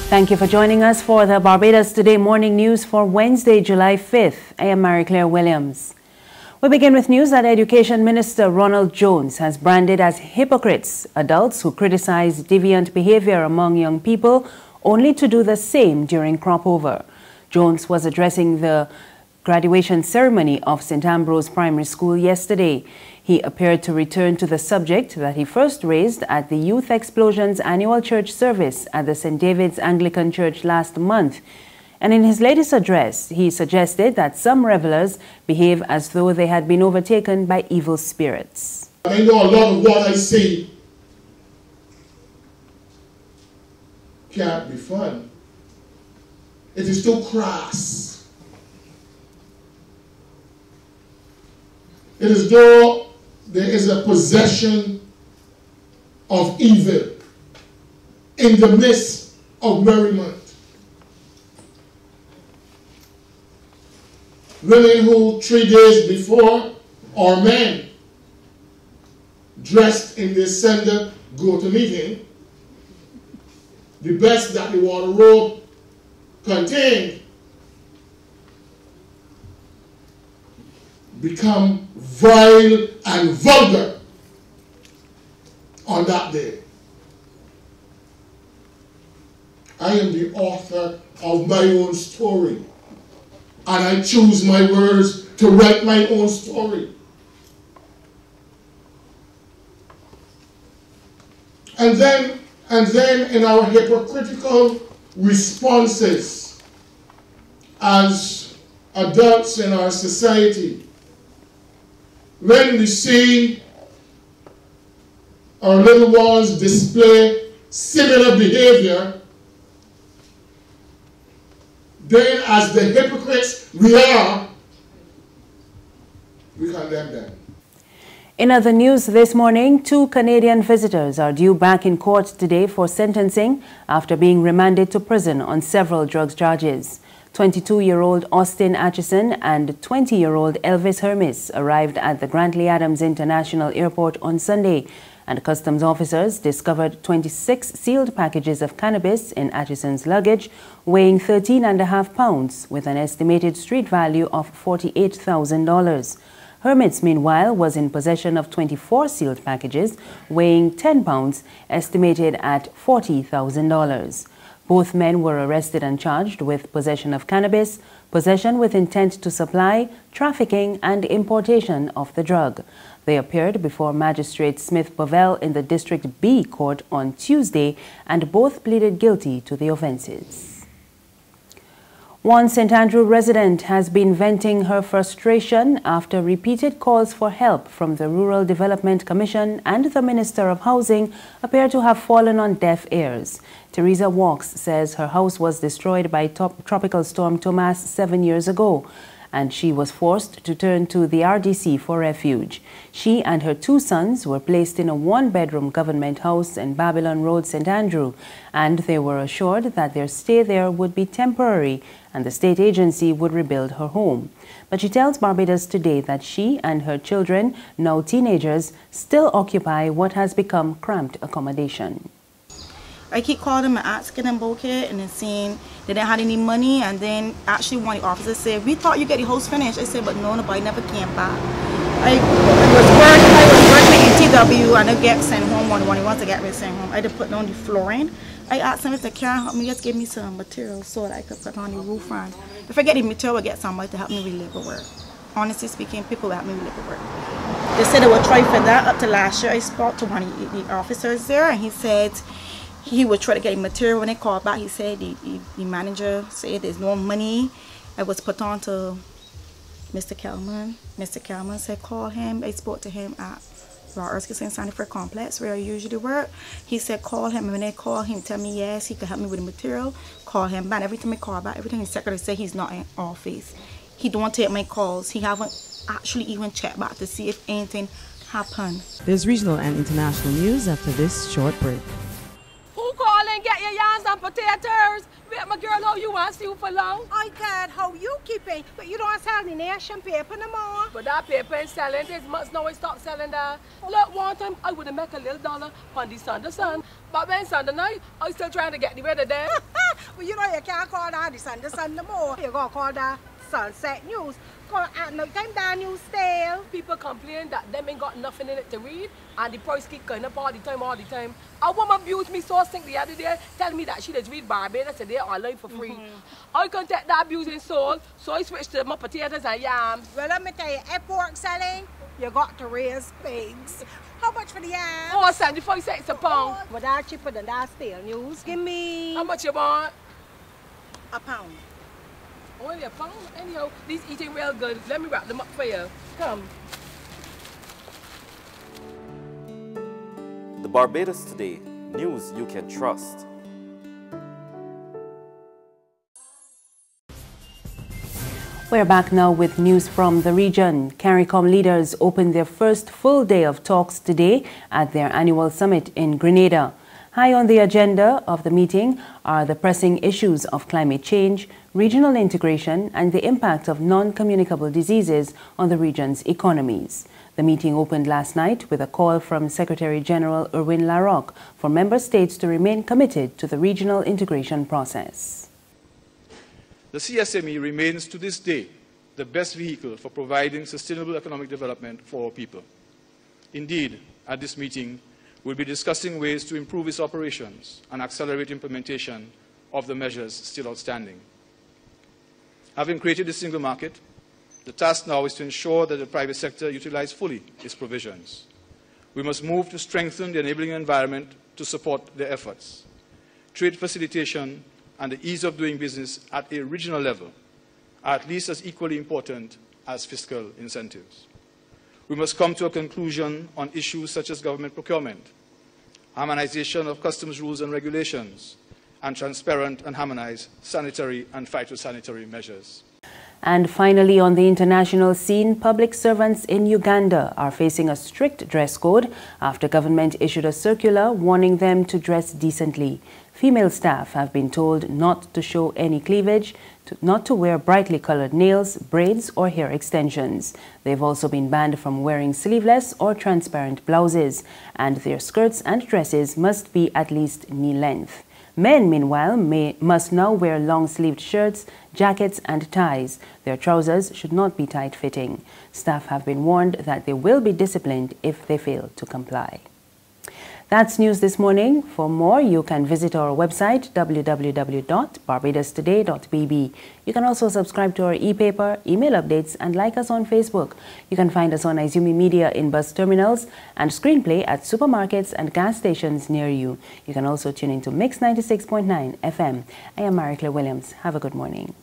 Thank you for joining us for the Barbados Today morning news for Wednesday, July 5th. I am Mary Claire Williams. We begin with news that Education Minister Ronald Jones has branded as hypocrites adults who criticize deviant behavior among young people only to do the same during crop over. Jones was addressing the graduation ceremony of St. Ambrose Primary School yesterday. He appeared to return to the subject that he first raised at the Youth Explosion's annual church service at the St. David's Anglican Church last month. And in his latest address, he suggested that some revelers behave as though they had been overtaken by evil spirits. I know a lot of what I say can't be fun. It is too crass. It is though there is a possession of evil in the midst of merriment. Women who 3 days before, or men dressed in their Sunday go to meeting, the best that the wardrobe contained become vile and vulgar on that day. I am the author of my own story, and I choose my words to write my own story. And then in our hypocritical responses as adults in our society, when we see our little ones display similar behavior, then as the hypocrites we are, we condemn them. In other news this morning, 2 Canadian visitors are due back in court today for sentencing after being remanded to prison on several drugs charges. 22-year-old Austin Atchison and 20-year-old Elvis Hermes arrived at the Grantley Adams International Airport on Sunday, and customs officers discovered 26 sealed packages of cannabis in Atchison's luggage, weighing 13.5 pounds with an estimated street value of $48,000. Hermes, meanwhile, was in possession of 24 sealed packages, weighing 10 pounds, estimated at $40,000. Both men were arrested and charged with possession of cannabis, possession with intent to supply, trafficking, and importation of the drug. They appeared before Magistrate Smith Povell in the District B Court on Tuesday, and both pleaded guilty to the offences. One St. Andrew resident has been venting her frustration after repeated calls for help from the Rural Development Commission and the Minister of Housing appear to have fallen on deaf ears. Teresa Walks says her house was destroyed by Tropical Storm Tomas 7 years ago, and she was forced to turn to the RDC for refuge. She and her 2 sons were placed in a 1-bedroom government house in Babylon Road, St. Andrew, and they were assured that their stay there would be temporary and the state agency would rebuild her home. But she tells Barbados Today that she and her children, now teenagers, still occupy what has become cramped accommodation. I keep calling them and asking them about it, and then saying they didn't have any money, and then actually one of the officers said, "We thought you get the house finished." I said, "But no, nobody never came back." I was working at TW, and I get sent home when he wants to get me sent home. I had to put down the flooring. I asked them if they can help me, just give me some material so that I could put on the roof. And if I get the material, I get somebody to help me with labor work. Honestly speaking, people help me with labor work. They said they would try for that. Up to last year, I spoke to one of the officers there, and he said he would try to get material. When they called back, he said the manager said there's no money. I was put on to Mr. Kelman. Mr. Kelman said call him. I spoke to him at St. Sanford Complex where I usually work. He said call him, and when they call him, tell me yes, he could help me with the material. Call him back. Every time I call back, every time the secretary said he's not in office. He don't take my calls. He haven't actually even checked back to see if anything happened. There's regional and international news after this short break. Who call and get your yams and potatoes? We wait, my girl, how you want to see you for long? I can't how you keeping, but you don't sell the nation paper no more. But that paper ain't selling. This month now I stop selling that. Look, one time I would have make a little dollar on the Sunday sun. But when Sunday night, I still trying to get the weather there. Well, you know you can't call that the Sunday sun no more. You're going to call that Sunset News. Because at no time that news stale. People complain that them ain't got nothing in it to read and the price keep going up all the time. A woman abused me so sick the other day, telling me that she does read Barbados Today online for free. I can't take that abusing soul, so I switched to my potatoes and yams. Well, let me tell you, if pork selling, you got to raise pigs. How much for the yams? Oh, 75 cents a pound. But that's cheaper than that stale news. Give me... How much you want? £1. Only a pound? Anyhow, these eating real good. Let me wrap them up for you. Come. The Barbados Today, news you can trust. We're back now with news from the region. CARICOM leaders opened their first full day of talks today at their annual summit in Grenada. High on the agenda of the meeting are the pressing issues of climate change, regional integration, and the impact of non-communicable diseases on the region's economies. The meeting opened last night with a call from Secretary General Erwin Larocque for member states to remain committed to the regional integration process. The CSME remains to this day the best vehicle for providing sustainable economic development for our people. Indeed, at this meeting, we'll be discussing ways to improve its operations and accelerate implementation of the measures still outstanding. Having created the single market, the task now is to ensure that the private sector utilizes fully its provisions. We must move to strengthen the enabling environment to support their efforts. Trade facilitation and the ease of doing business at a regional level are at least as equally important as fiscal incentives. We must come to a conclusion on issues such as government procurement, harmonization of customs rules and regulations, and transparent and harmonized sanitary and phytosanitary measures. And finally, on the international scene, public servants in Uganda are facing a strict dress code after government issued a circular warning them to dress decently. Female staff have been told not to show any cleavage, not to wear brightly colored nails, braids, or hair extensions. They've also been banned from wearing sleeveless or transparent blouses, and their skirts and dresses must be at least knee length. Men, meanwhile, must now wear long-sleeved shirts, jackets, and ties. Their trousers should not be tight-fitting. Staff have been warned that they will be disciplined if they fail to comply. That's news this morning. For more, you can visit our website www.barbadostoday.bb. You can also subscribe to our e-paper, email updates, and like us on Facebook. You can find us on Izumi Media in bus terminals and Screenplay at supermarkets and gas stations near you. You can also tune into Mix 96.9 FM. I am Marie Claire Williams. Have a good morning.